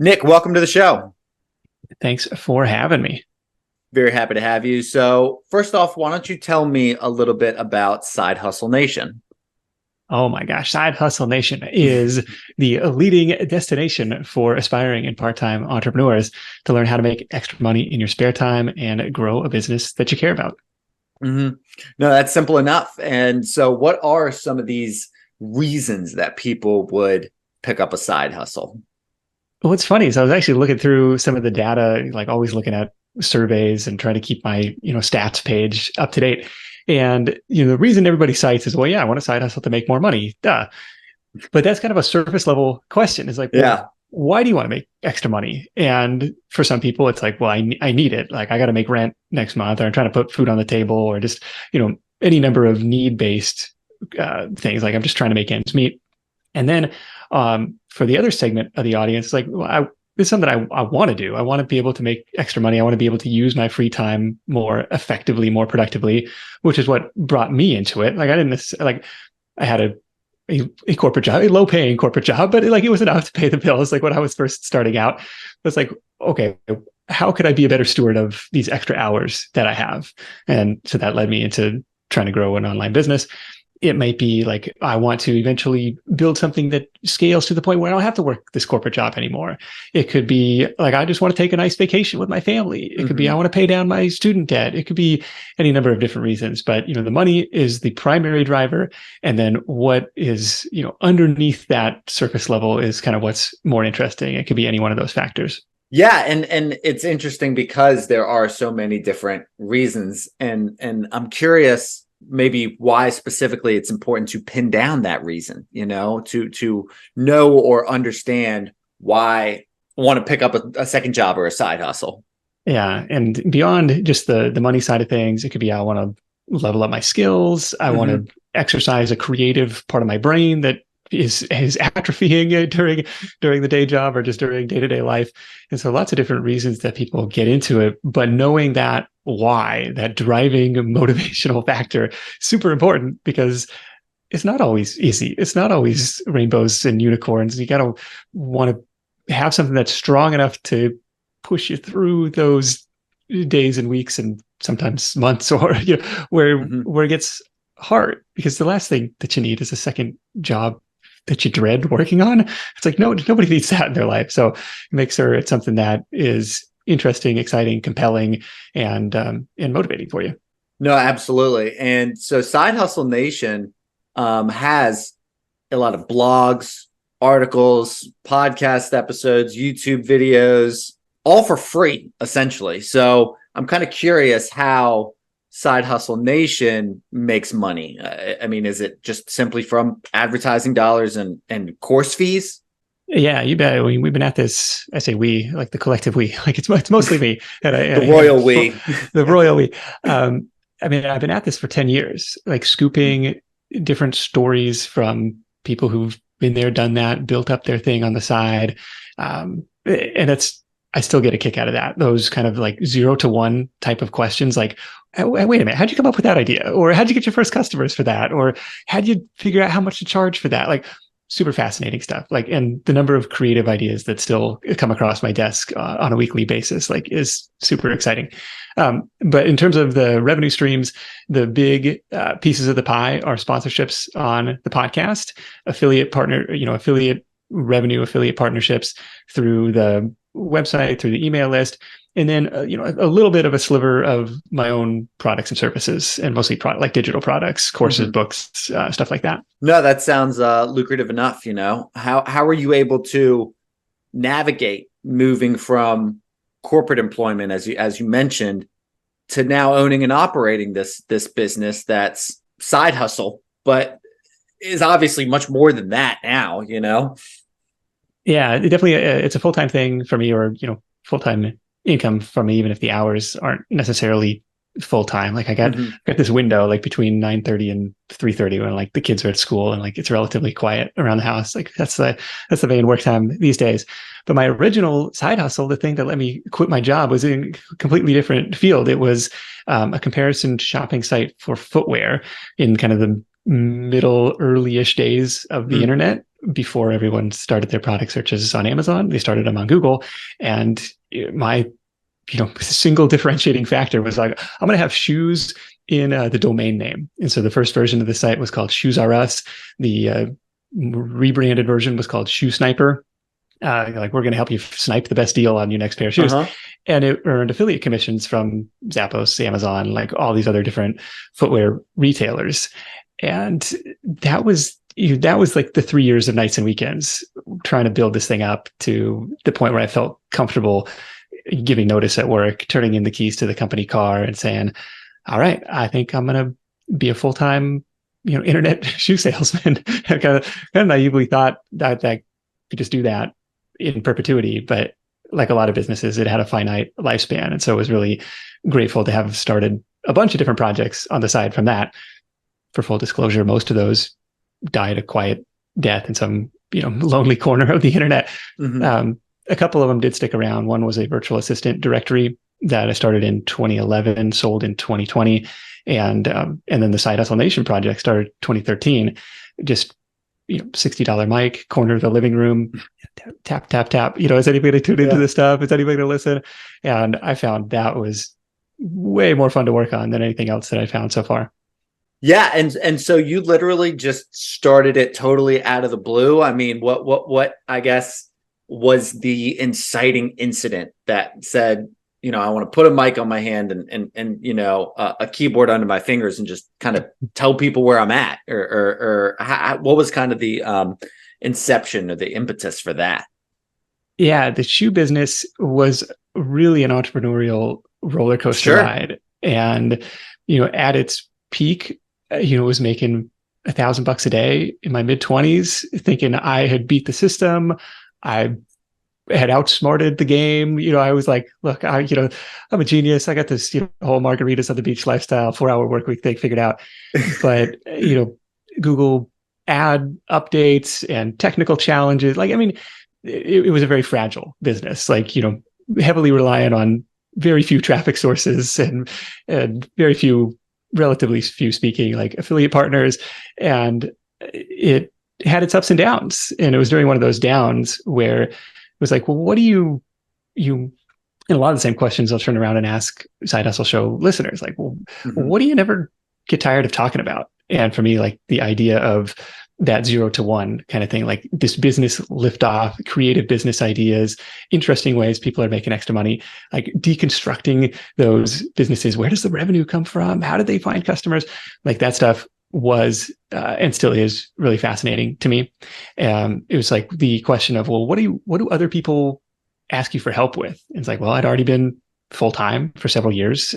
Nick, welcome to the show. Thanks for having me. Very happy to have you. So, first off, why don't you tell me a little bit about Side Hustle Nation? Oh my gosh, Side Hustle Nation is the leading destination for aspiring and part-time entrepreneurs to learn how to make extra money in your spare time and grow a business that you care about. hmm No, that's simple enough. And so, what are some of these reasons that people would pick up a side hustle? What's funny is I was actually looking through some of the data, like always looking at surveys and trying to keep my, stats page up to date. And, the reason everybody cites is, well, yeah, I want a side hustle to make more money. Duh. But that's kind of a surface level question. It's like, well, Yeah. why do you want to make extra money? And for some people, it's like, well, I need it. Like, I got to make rent next month, or I'm trying to put food on the table, or just, any number of need based things. Like, I'm just trying to make ends meet. And then for the other segment of the audience, like, well, it's something I want to do. I want to be able to make extra money. I want to be able to use my free time more effectively, more productively, which is what brought me into it. Like, I didn't like, I had a corporate job, a low paying corporate job, but it was enough to pay the bills. Like when I was first starting out, it was like, okay, how could I be a better steward of these extra hours that I have? And so that led me into trying to grow an online business. It might be like, I want to eventually build something that scales to the point where I don't have to work this corporate job anymore. It could be like, I just want to take a nice vacation with my family. It could be, I want to pay down my student debt. It could be any number of different reasons, but the money is the primary driver. And then what is, underneath that surface level is kind of what's more interesting. It could be any one of those factors. Yeah, and it's interesting because there are so many different reasons, and I'm curious maybe why specifically it's important to pin down that reason, to know or understand why I want to pick up a second job or a side hustle. Yeah. And beyond just the money side of things, it could be, I want to level up my skills. I want to exercise a creative part of my brain that is atrophying during the day job or just during day-to-day life. And so lots of different reasons that people get into it, but knowing that why, that driving motivational factor, super important, because it's not always easy. It's not always rainbows and unicorns. You got to want to have something that's strong enough to push you through those days and weeks and sometimes months, or where it gets hard, because the last thing that you need is a second job that you dread working on. It's like, no, nobody needs that in their life. So make sure it's something that is interesting, exciting, compelling, and motivating for you. No, absolutely. And so Side Hustle Nation has a lot of blogs, articles, podcast episodes, YouTube videos, all for free, essentially. So I'm kind of curious how Side Hustle Nation makes money. I mean, is it just simply from advertising dollars and course fees? Yeah, you bet. We've been at this. I say we, like the collective we, like it's mostly me. The royal we. The royal we. I mean, I've been at this for 10 years, like scooping different stories from people who've been there, done that, built up their thing on the side. And I still get a kick out of that. Those kind of like 0 to 1 type of questions, like, wait a minute, how'd you come up with that idea? Or how'd you get your first customers for that? Or how'd you figure out how much to charge for that? Like, super fascinating stuff. Like, and the number of creative ideas that still come across my desk on a weekly basis, like, is super exciting. But in terms of the revenue streams, the big pieces of the pie are sponsorships on the podcast, affiliate revenue, affiliate partnerships through the website, through the email list, and then a little bit of a sliver of my own products and services, and mostly like digital products, courses, books, stuff like that. No, that sounds lucrative enough. How are you able to navigate moving from corporate employment, as you mentioned, to now owning and operating this business that's side hustle, but is obviously much more than that now? Yeah, it's a full-time thing for me, or full-time income for me, even if the hours aren't necessarily full-time. Like, I got this window like between 9:30 and 3:30 when like the kids are at school and like it's relatively quiet around the house. Like that's the main work time these days. But my original side hustle, the thing that let me quit my job, was in a completely different field. It was a comparison shopping site for footwear in kind of the middle early-ish days of the internet, before everyone started their product searches on Amazon. They started them on Google. And my, single differentiating factor was like, I'm going to have shoes in the domain name. And so the first version of the site was called Shoes R Us. The rebranded version was called Shoe Sniper. Like, we're going to help you snipe the best deal on your next pair of shoes. And it earned affiliate commissions from Zappos, Amazon, like all these other different footwear retailers. And that was like the 3 years of nights and weekends trying to build this thing up to the point where I felt comfortable giving notice at work, turning in the keys to the company car and saying, all right, I think I'm going to be a full-time, internet shoe salesman. I kind of naively thought that could just do that in perpetuity. But like a lot of businesses, it had a finite lifespan. And so I was really grateful to have started a bunch of different projects on the side from that. For full disclosure, most of those died a quiet death in some, lonely corner of the internet. A couple of them did stick around. One was a virtual assistant directory that I started in 2011, sold in 2020. And then the Side Hustle Nation project started 2013. Just, $60 mic, corner of the living room, tap, tap, tap. Is anybody going to tune into this stuff? Is anybody going to listen? And I found that was way more fun to work on than anything else that I found so far. Yeah, and so you literally just started it totally out of the blue. I mean, what I guess was the inciting incident that said, I want to put a mic on my hand and a keyboard under my fingers and just kind of tell people where I'm at, or what was kind of the inception or the impetus for that? Yeah, the shoe business was really an entrepreneurial roller coaster ride, and at its peak, was making $1,000 a day in my mid-20s, thinking I had beat the system. I had outsmarted the game. I was like, look, I'm a genius. I got this, whole margaritas on the beach lifestyle, 4-hour work week thing figured out. But, Google ad updates and technical challenges. Like, I mean, it was a very fragile business, like, heavily reliant on very few traffic sources and very few, relatively few speaking, like affiliate partners. And it had its ups and downs. And it was during one of those downs where it was like, well, what do you and a lot of the same questions I'll turn around and ask Side Hustle Show listeners, like, well, what do you never get tired of talking about? And for me, like the idea of that 0 to 1 kind of thing, like this business liftoff, creative business ideas, interesting ways people are making extra money, like deconstructing those businesses. Where does the revenue come from? How did they find customers? Like that stuff was and still is really fascinating to me. It was like the question of, well, what do other people ask you for help with? And it's like, well, I'd already been full-time for several years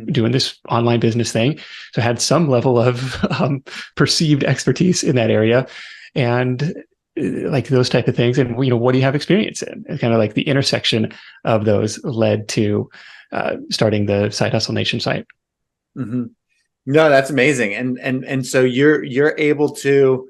doing this online business thing. So I had some level of perceived expertise in that area and like those type of things. And, what do you have experience in? And kind of like the intersection of those led to starting the Side Hustle Nation site. No, that's amazing. And so you're able to,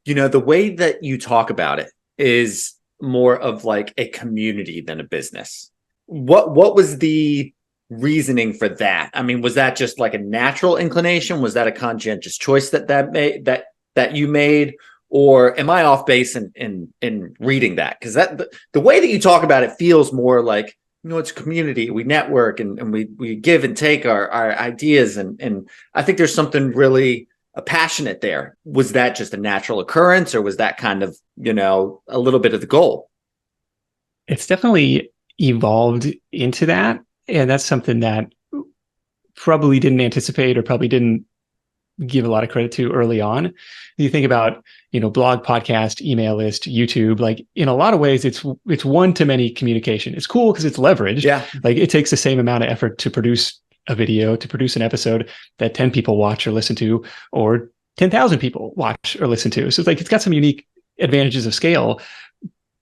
the way that you talk about it is more of like a community than a business. What was the reasoning for that? I mean, was that just like a natural inclination? Was that a conscientious choice that you made? Or am I off base in reading that? Because the way that you talk about it feels more like, it's a community. We network and we give and take our ideas. And I think there's something really passionate there. Was that just a natural occurrence, or was that kind of, a little bit of the goal? It's definitely evolved into that. And that's something that probably didn't anticipate or probably didn't give a lot of credit to early on. You think about, blog, podcast, email list, YouTube, like in a lot of ways, it's one-to-many communication. It's cool because it's leveraged. Yeah. Like it takes the same amount of effort to produce a video, to produce an episode that 10 people watch or listen to, or 10,000 people watch or listen to. So it's like, it's got some unique advantages of scale,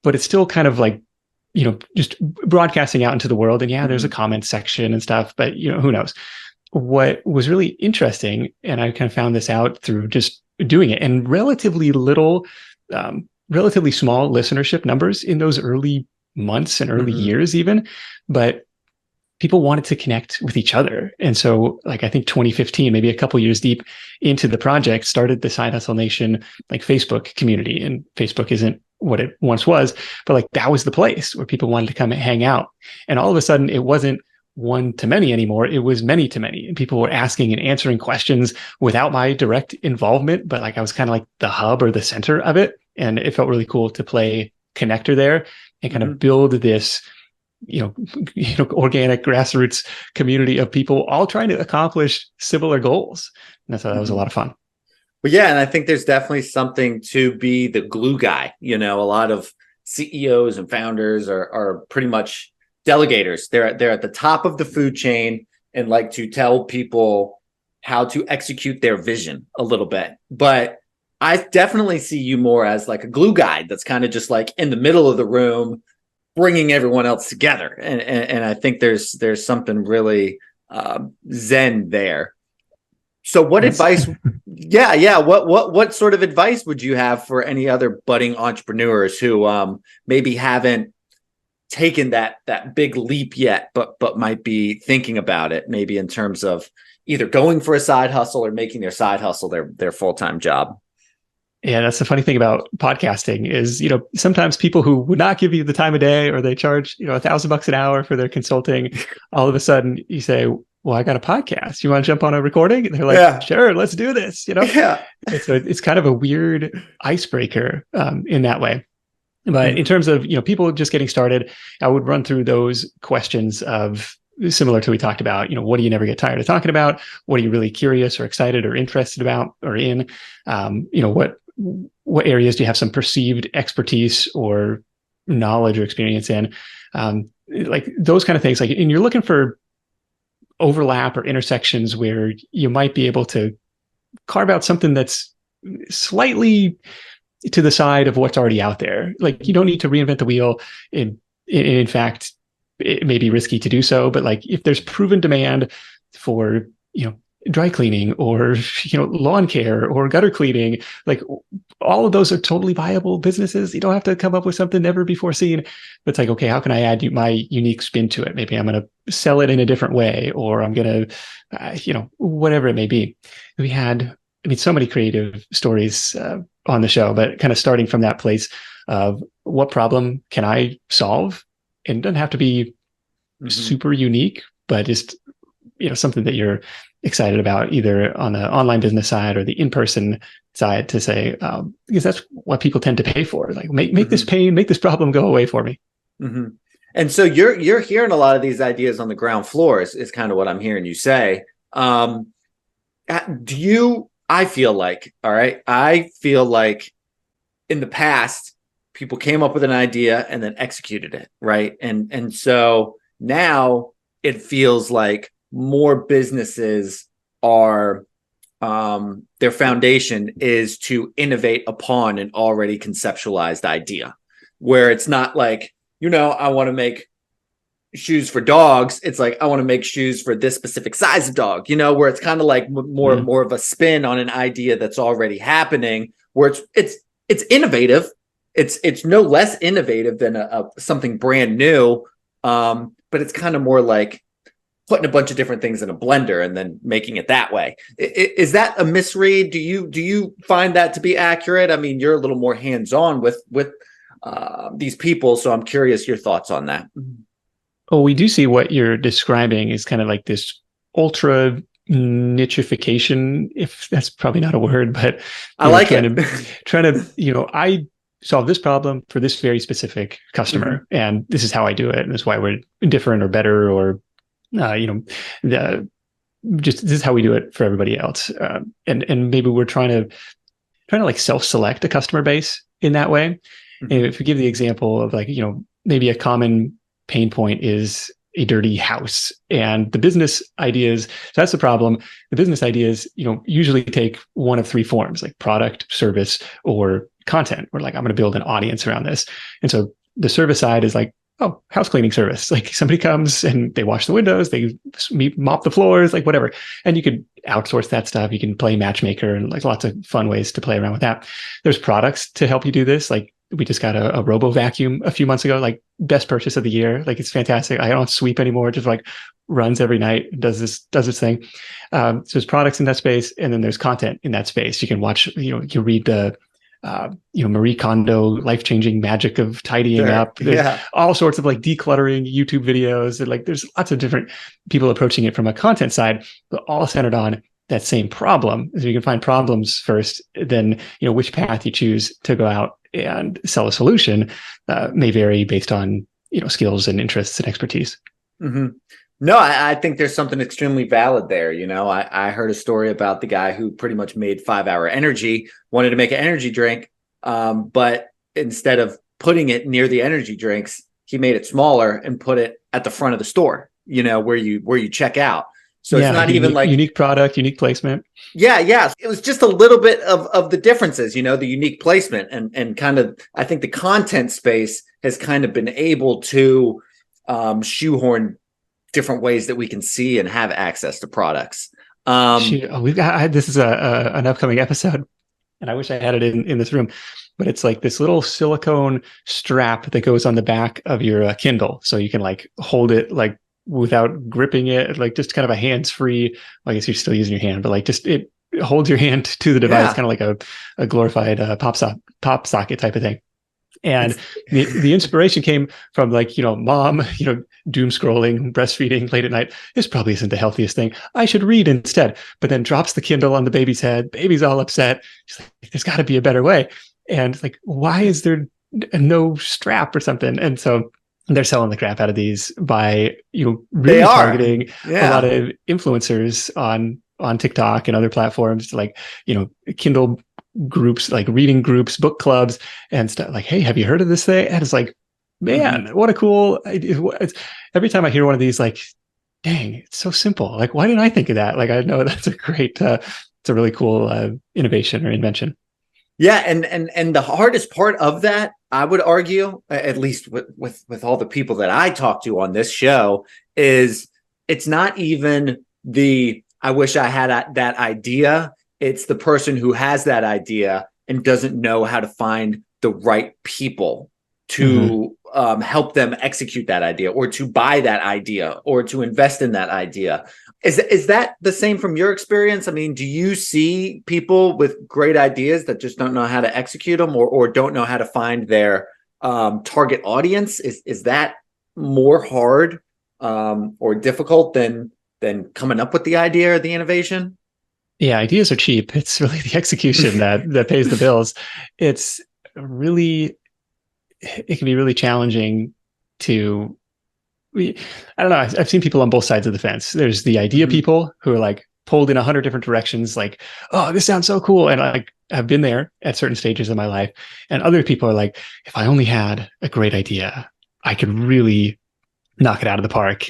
but it's still kind of like, just broadcasting out into the world. And yeah, there's a comment section and stuff, but who knows? What was really interesting, and I kind of found this out through just doing it, and relatively small listenership numbers in those early months and early years even, but people wanted to connect with each other. And so like, I think 2015, maybe a couple years deep into the project, started the Side Hustle Nation, like Facebook community. And Facebook isn't what it once was, but like that was the place where people wanted to come and hang out. And all of a sudden it wasn't one to many anymore. It was many to many. And people were asking and answering questions without my direct involvement, but like I was kind of like the hub or the center of it. And it felt really cool to play connector there and kind of build this organic grassroots community of people all trying to accomplish similar goals. And I thought that was a lot of fun. Well, yeah. And I think there's definitely something to be the glue guy. A lot of CEOs and founders are pretty much delegators. They're at the top of the food chain and like to tell people how to execute their vision a little bit. But I definitely see you more as like a glue guy that's kind of just like in the middle of the room, bringing everyone else together. And I think there's something really zen there. So what advice? Yeah. What sort of advice would you have for any other budding entrepreneurs who maybe haven't taken that big leap yet, but might be thinking about it, maybe in terms of either going for a side hustle or making their side hustle their full-time job? Yeah, that's the funny thing about podcasting is, sometimes people who would not give you the time of day or they charge, $1,000 an hour for their consulting, all of a sudden you say, well, I got a podcast. You want to jump on a recording? And they're like, yeah, sure, let's do this. Yeah. So it's kind of a weird icebreaker in that way. But in terms of, people just getting started, I would run through those questions of similar to we talked about, what do you never get tired of talking about? What are you really curious or excited or interested about or in? What areas do you have some perceived expertise or knowledge or experience in? Like those kind of things. Like, and you're looking for overlap or intersections where you might be able to carve out something that's slightly to the side of what's already out there. Like you don't need to reinvent the wheel. In fact, it may be risky to do so, but like if there's proven demand for, dry cleaning or, lawn care or gutter cleaning, like all of those are totally viable businesses. You don't have to come up with something never before seen. But it's like, okay, how can I add my unique spin to it? Maybe I'm going to sell it in a different way, or I'm going to, whatever it may be. We had, so many creative stories on the show, but kind of starting from that place of what problem can I solve? And it doesn't have to be super unique, but just, something that you're excited about either on the online business side or the in-person side to say, because that's what people tend to pay for. Like make this pain, make this problem go away for me. And so you're hearing a lot of these ideas on the ground floor is kind of what I'm hearing you say. I feel like in the past, people came up with an idea and then executed it. Right. And so now it feels like more businesses are, their foundation is to innovate upon an already conceptualized idea, where it's not like, I want to make shoes for dogs. It's like, I want to make shoes for this specific size of dog, where it's kind of like more of a spin on an idea that's already happening, where it's innovative. It's no less innovative than something brand new. But it's kind of more like putting a bunch of different things in a blender and then making it that way. Is that a misread? Do you find that to be accurate? You're a little more hands-on with these people, so I'm curious your thoughts on that. Oh, we do see what you're describing is kind of like this ultra nichification, if that's probably not a word, but I like it. Trying to, I solve this problem for this very specific customer, and this is how I do it, and this is why we're different or better, or this is how we do it for everybody else, and maybe we're trying to like self-select a customer base in that way. And if we give the example of like, maybe a common pain point is a dirty house, and the business ideas, that's the problem. The business ideas, usually take one of three forms, like product, service, or content. We're like, I'm going to build an audience around this. And so the service side is like, oh, house cleaning service. Like somebody comes and they wash the windows, they mop the floors, like whatever. And you could outsource that stuff. You can play matchmaker and like lots of fun ways to play around with that. There's products to help you do this, like we just got a robo vacuum a few months ago, like best purchase of the year. Like it's fantastic. I don't sweep anymore. It just like runs every night, does its thing. So there's products in that space, and then there's content in that space. You can watch, you can read the Marie Kondo life-changing magic of tidying Sure. up. There's Yeah. all sorts of like decluttering YouTube videos, and like there's lots of different people approaching it from a content side, but all centered on that same problem. So you can find problems first, then which path you choose to go out and sell a solution may vary based on skills and interests and expertise. Mm-hmm. No, I think there's something extremely valid there. I heard a story about the guy who pretty much made 5-Hour Energy, wanted to make an energy drink, but instead of putting it near the energy drinks, he made it smaller and put it at the front of the store, where you check out. So it's not even like unique product, unique placement. Yeah. It was just a little bit of the differences, the unique placement and kind of, I think the content space has kind of been able to shoehorn different ways that we can see and have access to products. This is an upcoming episode, and I wish I had it in this room, but it's like this little silicone strap that goes on the back of your Kindle, so you can like hold it like without gripping it, like just kind of a hands-free. I guess you're still using your hand, but like just it holds your hand to the device, kind of like a glorified pop socket type of thing. And the inspiration came from like, mom, doom scrolling, breastfeeding late at night. This probably isn't the healthiest thing. I should read instead. But then drops the Kindle on the baby's head. Baby's all upset. She's like, there's got to be a better way. And like, why is there no strap or something? And so they're selling the crap out of these by, really targeting a lot of influencers on TikTok and other platforms, like, Kindle groups, like reading groups, book clubs and stuff. Like, hey, have you heard of this thing? And it's like, man, what a cool idea. Every time I hear one of these, like, dang, it's so simple. Like, why didn't I think of that? Like, I know that's a great, it's a really cool innovation or invention. Yeah. And the hardest part of that, I would argue, at least with all the people that I talk to on this show, is it's not even I wish I had that idea. It's the person who has that idea and doesn't know how to find the right people to help them execute that idea, or to buy that idea, or to invest in that idea. Is that the same from your experience? I mean, do you see people with great ideas that just don't know how to execute them, or don't know how to find their target audience? Is that more hard or difficult than coming up with the idea or the innovation? Yeah, ideas are cheap. It's really the execution that pays the bills. It can be really challenging to, I don't know. I've seen people on both sides of the fence. There's the idea people who are like pulled in 100 different directions, like, oh, this sounds so cool. And I've been there at certain stages of my life. And other people are like, if I only had a great idea, I could really knock it out of the park.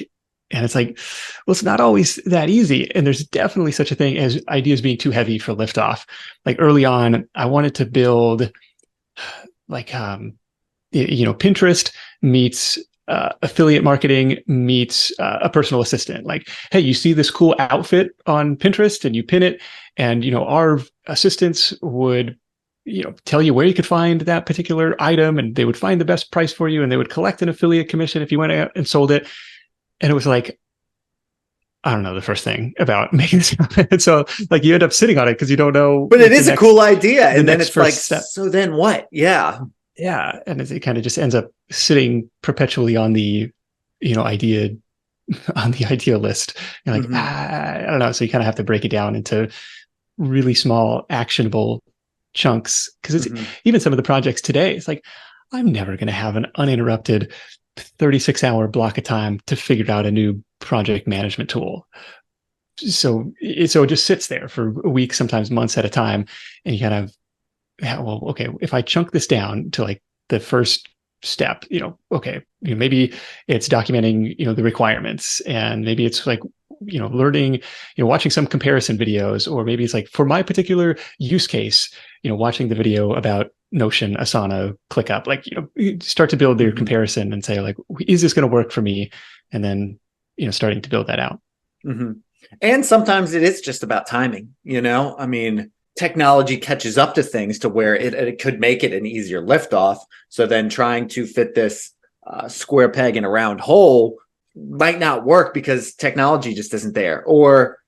And it's like, well, it's not always that easy. And there's definitely such a thing as ideas being too heavy for liftoff. Like early on, I wanted to build like, Pinterest meets affiliate marketing meets a personal assistant. Like, hey, you see this cool outfit on Pinterest and you pin it, and, our assistants would, tell you where you could find that particular item, and they would find the best price for you, and they would collect an affiliate commission if you went out and sold it. And it was like, I don't know the first thing about making this happen. And so like you end up sitting on it because you don't know. But it is a cool idea. And then it's like, step. So then what? Yeah. Yeah. And it kind of just ends up sitting perpetually on the, idea list. You're like, I don't know. So you kind of have to break it down into really small, actionable chunks. Because it's even some of the projects today, it's like, I'm never going to have an uninterrupted 36-hour block of time to figure out a new project management tool. So it just sits there for weeks, sometimes months at a time. And you kind of, well, okay, if I chunk this down to like the first step, maybe it's documenting, the requirements, and maybe it's like, learning, watching some comparison videos, or maybe it's like for my particular use case, watching the video about Notion, Asana, ClickUp, like, start to build their comparison and say like, is this going to work for me? And then, starting to build that out. And sometimes it is just about timing, I mean, technology catches up to things to where it could make it an easier liftoff. So then trying to fit this square peg in a round hole might not work because technology just isn't there, or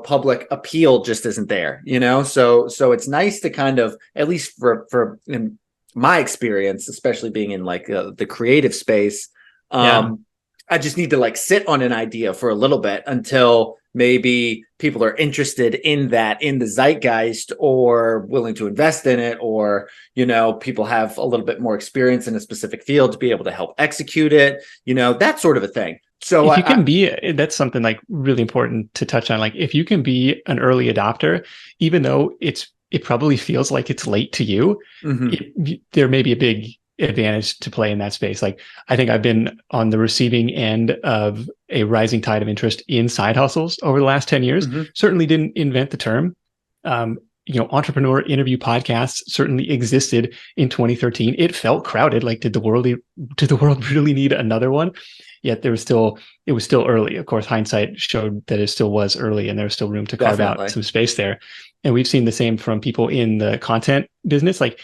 public appeal just isn't there. So it's nice to kind of, at least for in my experience, especially being in like the creative space, I just need to like sit on an idea for a little bit until maybe people are interested in that, in the zeitgeist, or willing to invest in it, or, people have a little bit more experience in a specific field to be able to help execute it, that sort of a thing. So if you can that's something like really important to touch on. Like if you can be an early adopter, even though it probably feels like it's late to you, there may be a big advantage to play in that space. Like I think I've been on the receiving end of a rising tide of interest in side hustles over the last 10 years. Certainly didn't invent the term. Entrepreneur interview podcasts certainly existed in 2013. It felt crowded. Like, did the world really need another one? Yet it was still early. Of course, hindsight showed that it still was early, and there was still room to carve out some space there. And we've seen the same from people in the content business. Like,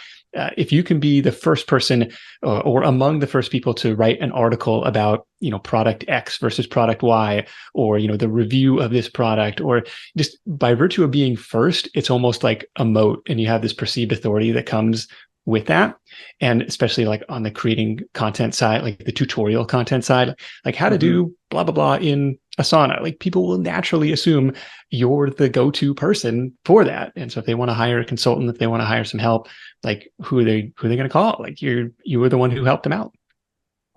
if you can be the first person or among the first people to write an article about, product X versus product Y, or, the review of this product, or just by virtue of being first, it's almost like a moat, and you have this perceived authority that comes with that. And especially like on the creating content side, like the tutorial content side, like how to do blah, blah, blah in Asana, like people will naturally assume you're the go-to person for that. And so if they want to hire a consultant, if they want to hire some help, like who are they going to call? Like you were the one who helped them out.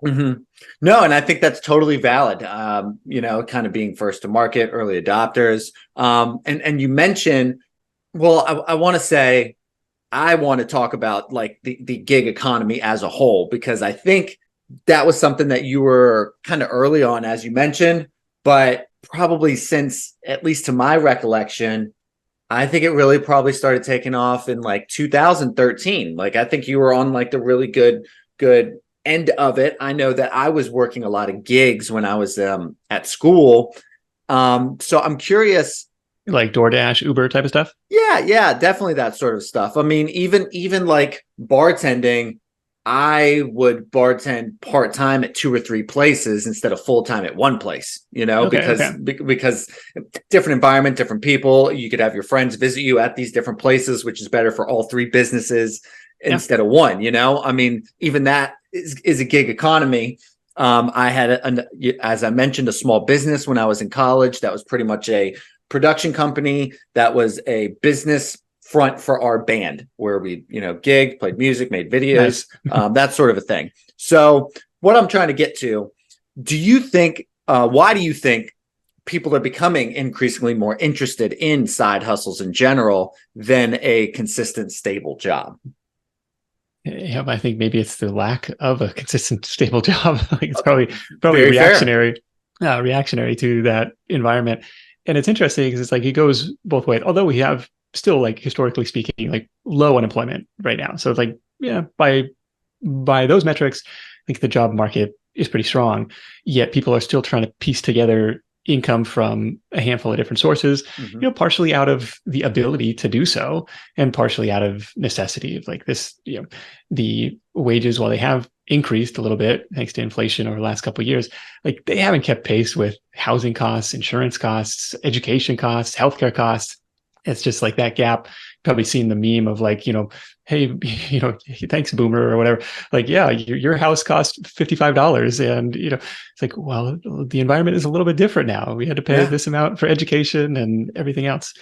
No, and I think that's totally valid. Kind of being first to market, early adopters. And you mentioned, well, I want to talk about like the gig economy as a whole, because I think that was something that you were kind of early on, as you mentioned, but probably since, at least to my recollection, I think it really probably started taking off in like 2013. Like, I think you were on like the really good end of it. I know that I was working a lot of gigs when I was at school. So I'm curious, like DoorDash, Uber type of stuff. Yeah, definitely that sort of stuff. I mean, even like bartending, I would bartend part-time at 2 or 3 places instead of full-time at one place, because different environment, different people. You could have your friends visit you at these different places, which is better for all 3 businesses instead of one. I mean, even that is a gig economy. I had, as I mentioned, a small business when I was in college. That was pretty much a production company. That was a business front for our band, where we, gigged, played music, made videos, that sort of a thing. So what I'm trying to get to, why do you think people are becoming increasingly more interested in side hustles in general than a consistent, stable job? Yeah, I think maybe it's the lack of a consistent, stable job. Like it's probably reactionary to that environment. And it's interesting because it's like it goes both ways. Although we have still, like historically speaking, like low unemployment right now. So it's like, by those metrics, I think the job market is pretty strong. Yet people are still trying to piece together income from a handful of different sources, partially out of the ability to do so, and partially out of necessity. Like this, the wages, while they have increased a little bit thanks to inflation over the last couple of years, like they haven't kept pace with housing costs, insurance costs, education costs, healthcare costs. It's just like that gap. Probably seen the meme of like, hey, thanks boomer or whatever. Like, yeah, your house cost $55. And, it's like, well, the environment is a little bit different now. We had to pay this amount for education and everything else.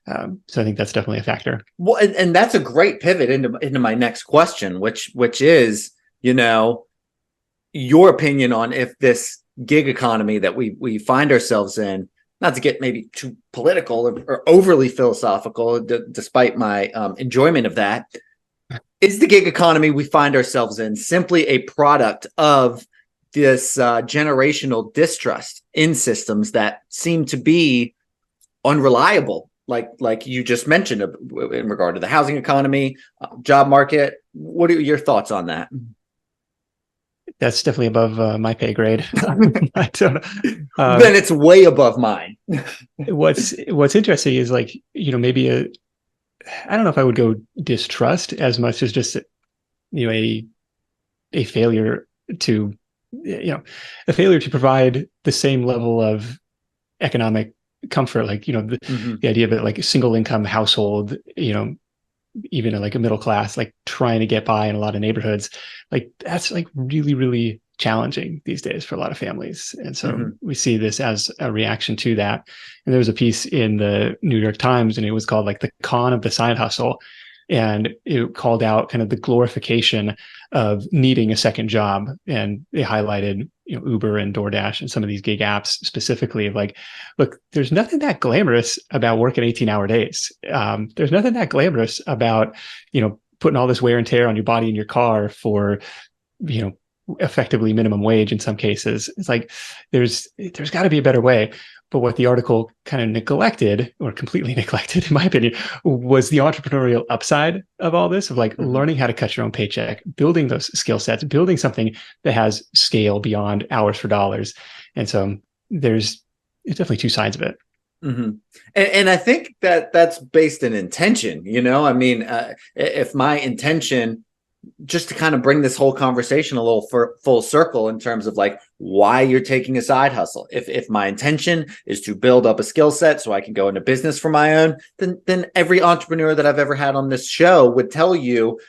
So I think that's definitely a factor. Well, and that's a great pivot into my next question, which is, your opinion on if this gig economy that we find ourselves in, not to get maybe too political or overly philosophical, despite my enjoyment of that, is the gig economy we find ourselves in simply a product of this generational distrust in systems that seem to be unreliable, like you just mentioned in regard to the housing economy, job market? What are your thoughts on that? That's definitely above my pay grade. I don't know. Then it's way above mine. What's interesting is like, maybe I don't know if I would go distrust as much as just, you know, a failure to, you know, a failure to provide the same level of economic comfort. Like, you know, the idea of it, like a single income household, you know, even like a middle class, like trying to get by in a lot of neighborhoods, like that's like really, really challenging these days for a lot of families. And so we see this as a reaction to that. And there was a piece in the New York Times, and it was called like the con of the side hustle. And it called out kind of the glorification of needing a second job. And they highlighted, you know, Uber and DoorDash and some of these gig apps specifically of like, look, there's nothing that glamorous about working 18-hour days. There's nothing that glamorous about, you know, putting all this wear and tear on your body and your car for, you know, effectively minimum wage in some cases. It's like there's got to be a better way. But what the article kind of neglected, or completely neglected, in my opinion, was the entrepreneurial upside of all this, of like learning how to cut your own paycheck, building those skill sets, building something that has scale beyond hours for dollars. And so it's definitely two sides of it. And I think that that's based in intention. You know, I mean, if my intention, just to kind of bring this whole conversation a little full circle in terms of like why you're taking a side hustle. If my intention is to build up a skill set so I can go into business for my own, then every entrepreneur that I've ever had on this show would tell you,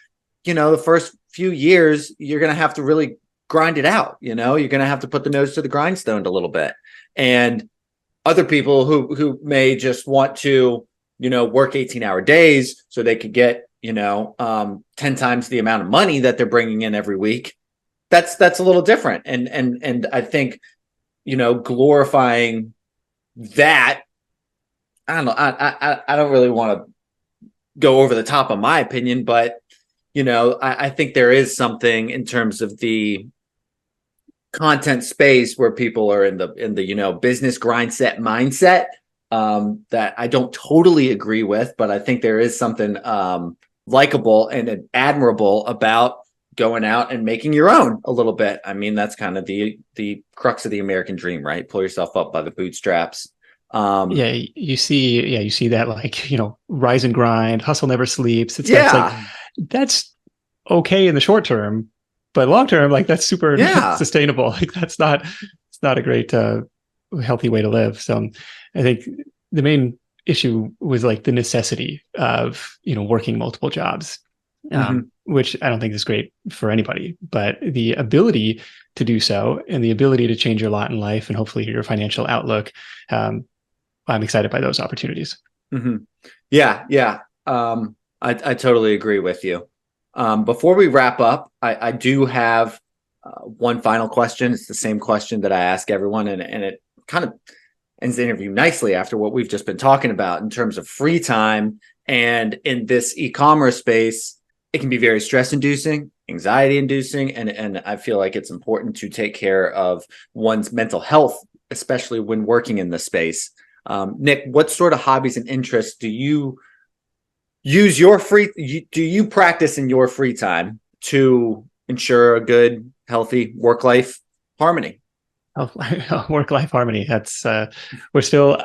you know, the first few years, you're going to have to really grind it out. You know, you're going to have to put the nose to the grindstone a little bit. And other people who may just want to, you know, work 18-hour days so they could get, you know, 10 times the amount of money that they're bringing in every week. That's a little different. And I think, you know, glorifying that, I don't know. I don't really want to go over the top of my opinion, but, you know, I think there is something in terms of the content space where people are in the, you know, business mindset that I don't totally agree with, but I think there is something likable and admirable about going out and making your own a little bit. I mean, that's kind of the crux of the American dream, right? Pull yourself up by the bootstraps. You see that, like, you know, rise and grind, hustle never sleeps. It's like, that's okay in the short term, but long term, like that's super sustainable. Like it's not a great healthy way to live. So I think the main issue was like the necessity of, you know, working multiple jobs, which I don't think is great for anybody, but the ability to do so and the ability to change your lot in life and hopefully your financial outlook. I'm excited by those opportunities. Yeah. I totally agree with you. Before we wrap up, I do have one final question. It's the same question that I ask everyone, and it kind of ends the interview nicely after what we've just been talking about in terms of free time. And in this e-commerce space, it can be very stress-inducing, anxiety-inducing, and I feel like it's important to take care of one's mental health, especially when working in the space. Nick, what sort of hobbies and interests do you practice in your free time to ensure a good, healthy work-life harmony? Work-life harmony. That's we're still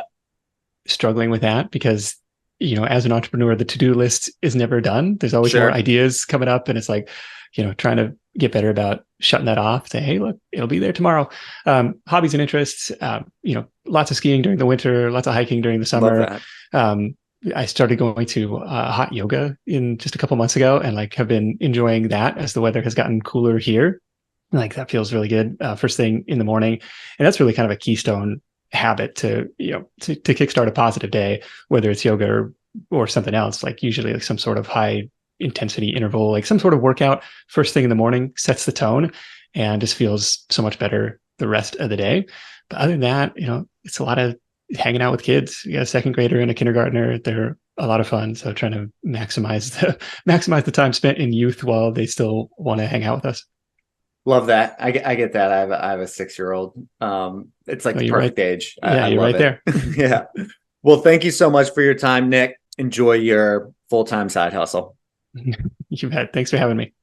struggling with that because, you know, as an entrepreneur, the to-do list is never done. There's always more ideas coming up, and it's like, you know, trying to get better about shutting that off. Say, hey, look, it'll be there tomorrow. Hobbies and interests. You know, lots of skiing during the winter, lots of hiking during the summer. I started going to hot yoga in just a couple months ago, and like have been enjoying that as the weather has gotten cooler here. Like that feels really good first thing in the morning. And that's really kind of a keystone habit to, you know, to kickstart a positive day, whether it's yoga or something else, like usually like some sort of high intensity interval, like some sort of workout first thing in the morning sets the tone and just feels so much better the rest of the day. But other than that, you know, it's a lot of hanging out with kids. You got a second grader and a kindergartner. They're a lot of fun. So trying to maximize the time spent in youth while they still want to hang out with us. Love that. I get that. I have a 6-year-old. It's like the perfect age. Yeah, you're right there. Yeah. Well, thank you so much for your time, Nick. Enjoy your full-time side hustle. You bet. Thanks for having me.